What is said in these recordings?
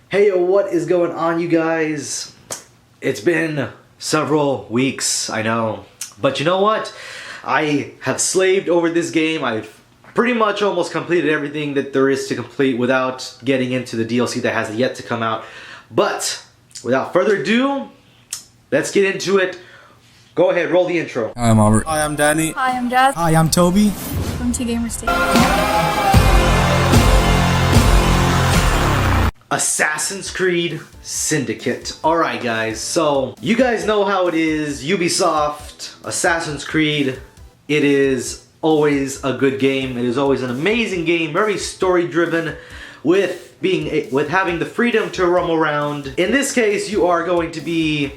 Hey, what is going on, you guys? It's been several weeks, I know. But you know what? I have slaved over this game. I've pretty much almost completed everything that there is to complete without getting into the DLC that has yet to come out. But without further ado, let's get into it. Go ahead, roll the intro. Hi, I'm Albert. Hi, I'm Danny. Hi, I'm Jazz. Hi, I'm Toby. Welcome to Gamer State. Assassins Creed Syndicate. Alright guys, so you guys know how it is. Ubisoft, Assassin's Creed, it is always a good game. It is always an amazing game, very story driven, with having the freedom to roam around. In this case, you are going to be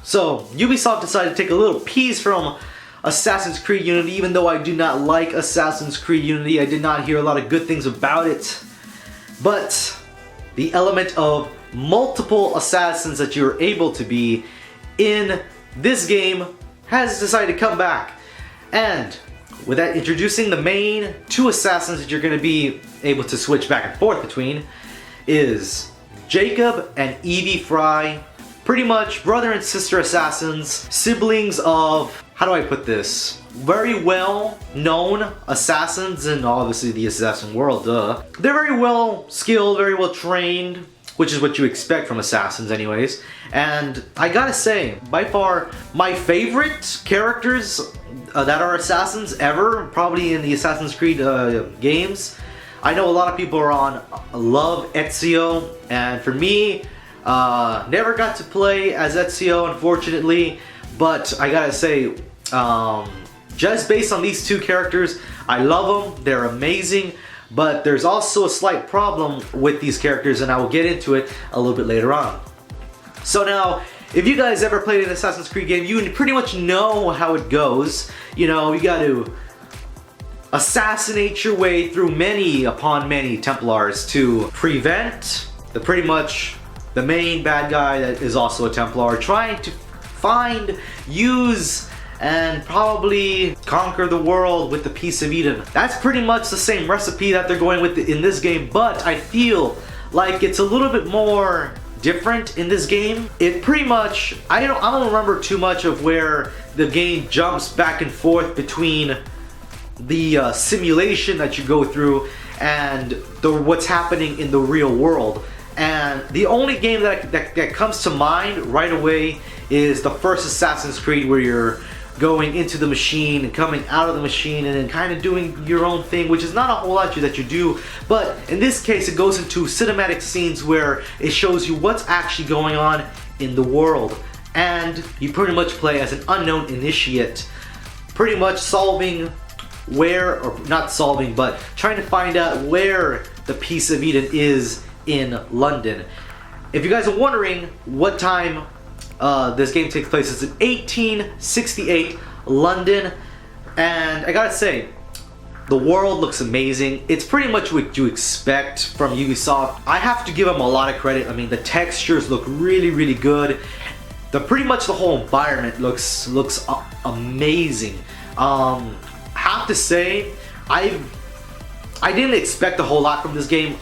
so Ubisoft decided to take a little piece from Assassin's Creed Unity. Even though I do not like Assassin's Creed Unity, I did not hear a lot of good things about it. But the element of multiple assassins that you're able to be in this game has decided to come back. And with that, introducing the main two assassins that you're going to be able to switch back and forth between is Jacob and Evie Fry. Pretty much brother and sister assassins, siblings of, how do I put this? Very well known assassins in obviously the assassin world, duh. They're very well skilled, very well trained, which is what you expect from assassins anyways. And I gotta say, by far, my favorite characters that are assassins ever, probably in the Assassin's Creed games. I know a lot of people are on love Ezio, and for me, never got to play as Ezio, unfortunately, but I gotta say, just based on these two characters, I love them, they're amazing, but there's also a slight problem with these characters, and I will get into it a little bit later on. So now, if you guys ever played an Assassin's Creed game, you pretty much know how it goes. You know, you got to assassinate your way through many upon many Templars to prevent pretty much the main bad guy that is also a Templar, trying to find, use, and probably conquer the world with the Piece of Eden. That's pretty much the same recipe that they're going with in this game, but I feel like it's a little bit more different in this game. It pretty much, I don't remember too much of where the game jumps back and forth between the simulation that you go through and what's happening in the real world. And the only game that comes to mind right away is the first Assassin's Creed, where you're going into the machine and coming out of the machine and then kind of doing your own thing, which is not a whole lot that you do. But in this case, it goes into cinematic scenes where it shows you what's actually going on in the world. And you pretty much play as an unknown initiate, pretty much solving where, or not solving, but trying to find out where the Piece of Eden is in London. If you guys are wondering what time this game takes place, it's in 1868 London, and I gotta say, the world looks amazing. It's pretty much what you expect from Ubisoft. I have to give them a lot of credit. I mean, the textures look really, really good. Pretty much the whole environment looks amazing. Have to say, I didn't expect a whole lot from this game.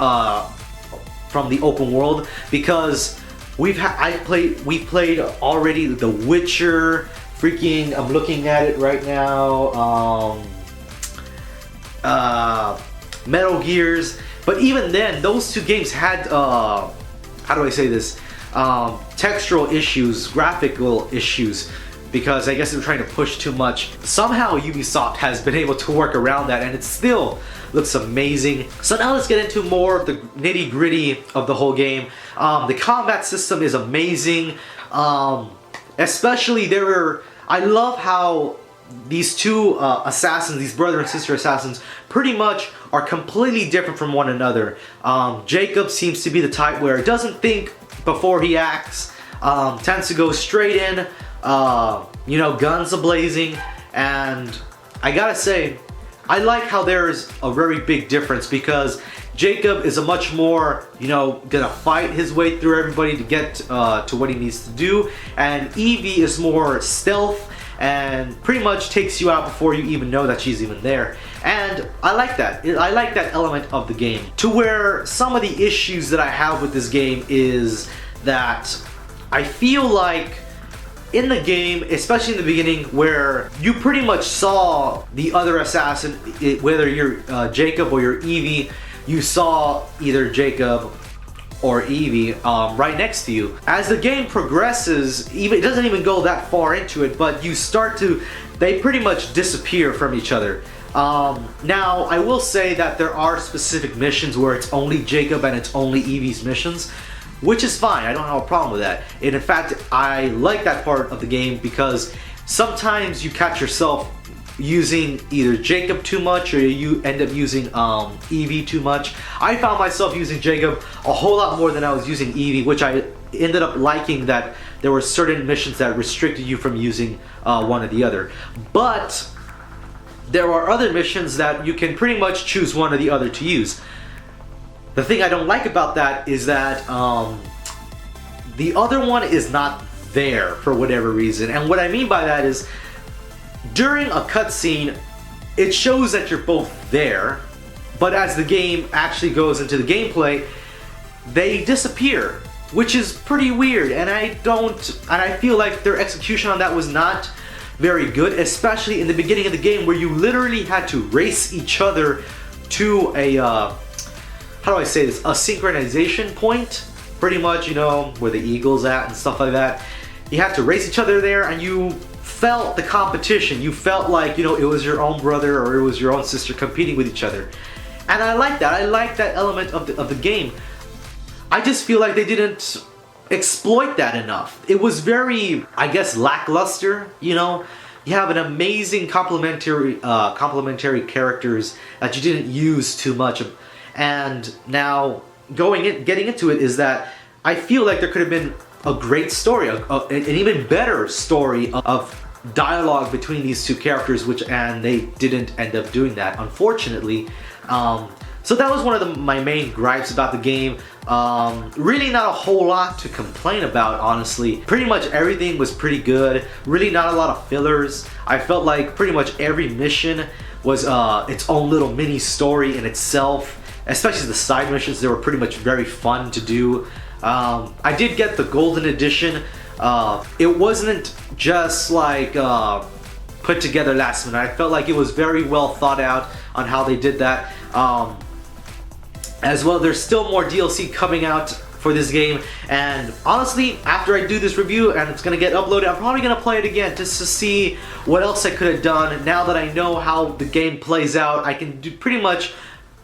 From the open world, because we've played already The Witcher, freaking, I'm looking at it right now, Metal Gears, but even then those two games had how do I say this, textural issues, graphical issues, because I guess they're trying to push too much. Somehow Ubisoft has been able to work around that, and it still looks amazing. So now let's get into more of the nitty gritty of the whole game. The combat system is amazing. Especially I love how these two assassins, these brother and sister assassins, pretty much are completely different from one another. Jacob seems to be the type where he doesn't think before he acts, tends to go straight in, you know, guns a-blazing, and I gotta say, I like how there's a very big difference, because Jacob is a much more, you know, gonna fight his way through everybody to get to what he needs to do, and Evie is more stealth and pretty much takes you out before you even know that she's even there. And I like that. I like that element of the game. To where some of the issues that I have with this game is that I feel like in the game, especially in the beginning, where you pretty much saw the other assassin, whether you're Jacob or you're Evie, you saw either Jacob or Evie right next to you. As the game progresses, it doesn't even go that far into it, but they pretty much disappear from each other. Now, I will say that there are specific missions where it's only Jacob and it's only Evie's missions, which is fine. I don't have a problem with that. And in fact, I like that part of the game because sometimes you catch yourself using either Jacob too much or you end up using Evie too much. I found myself using Jacob a whole lot more than I was using Evie, which I ended up liking that there were certain missions that restricted you from using one or the other. But there are other missions that you can pretty much choose one or the other to use. The thing I don't like about that is that the other one is not there for whatever reason. And what I mean by that is, during a cutscene, it shows that you're both there, but as the game actually goes into the gameplay, they disappear, which is pretty weird. And I feel like their execution on that was not very good, especially in the beginning of the game where you literally had to race each other to a how do I say this, a synchronization point, pretty much, you know, where the eagle's at and stuff like that. You had to race each other there, and you felt the competition. You felt like, you know, it was your own brother or it was your own sister competing with each other. And I like that. I like that element of the game. I just feel like they didn't exploit that enough. It was very, I guess, lackluster, you know. You have an amazing complementary characters that you didn't use too much of. And now getting into it is that I feel like there could have been a great story, an even better story of dialogue between these two characters, and they didn't end up doing that, unfortunately. So that was one of my main gripes about the game. Really not a whole lot to complain about, honestly. Pretty much everything was pretty good. Really not a lot of fillers. I felt like pretty much every mission was its own little mini story in itself. Especially the side missions, they were pretty much very fun to do. I did get the golden edition. It wasn't just like put together last minute. I felt like it was very well thought out on how they did that. As well, there's still more DLC coming out for this game, and honestly, after I do this review and it's gonna get uploaded, I'm probably gonna play it again just to see what else I could have done. Now that I know how the game plays out, I can pretty much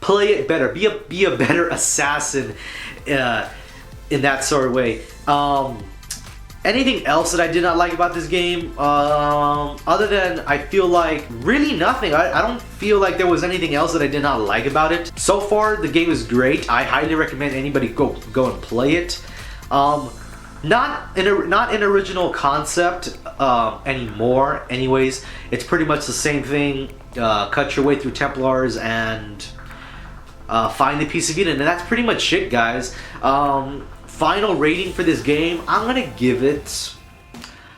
play it better, be a better assassin in that sort of way. Anything else that I did not like about this game? Other than I feel like really nothing. I don't feel like there was anything else that I did not like about it. So far, the game is great. I highly recommend anybody go and play it. Not an original concept anymore. Anyways, it's pretty much the same thing. Cut your way through Templars and find the piece of Eden, and that's pretty much it, guys. Final rating for this game, I'm gonna give it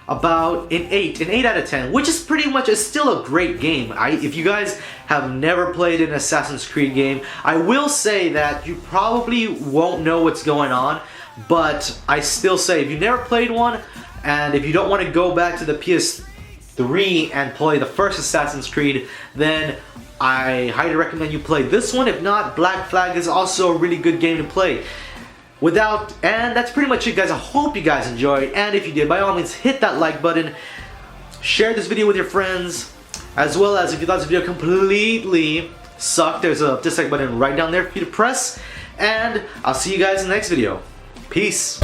about an 8 out of 10, which is pretty much still a great game. If you guys have never played an Assassin's Creed game, I will say that you probably won't know what's going on, but I still say if you never played one, and if you don't want to go back to the PS3 and play the first Assassin's Creed, then I highly recommend you play this one. If not, Black Flag is also a really good game to play. And that's pretty much it, guys. I hope you guys enjoyed, and if you did, by all means hit that like button, share this video with your friends, as well as if you thought this video completely sucked, there's a dislike button right down there for you to press, and I'll see you guys in the next video. Peace.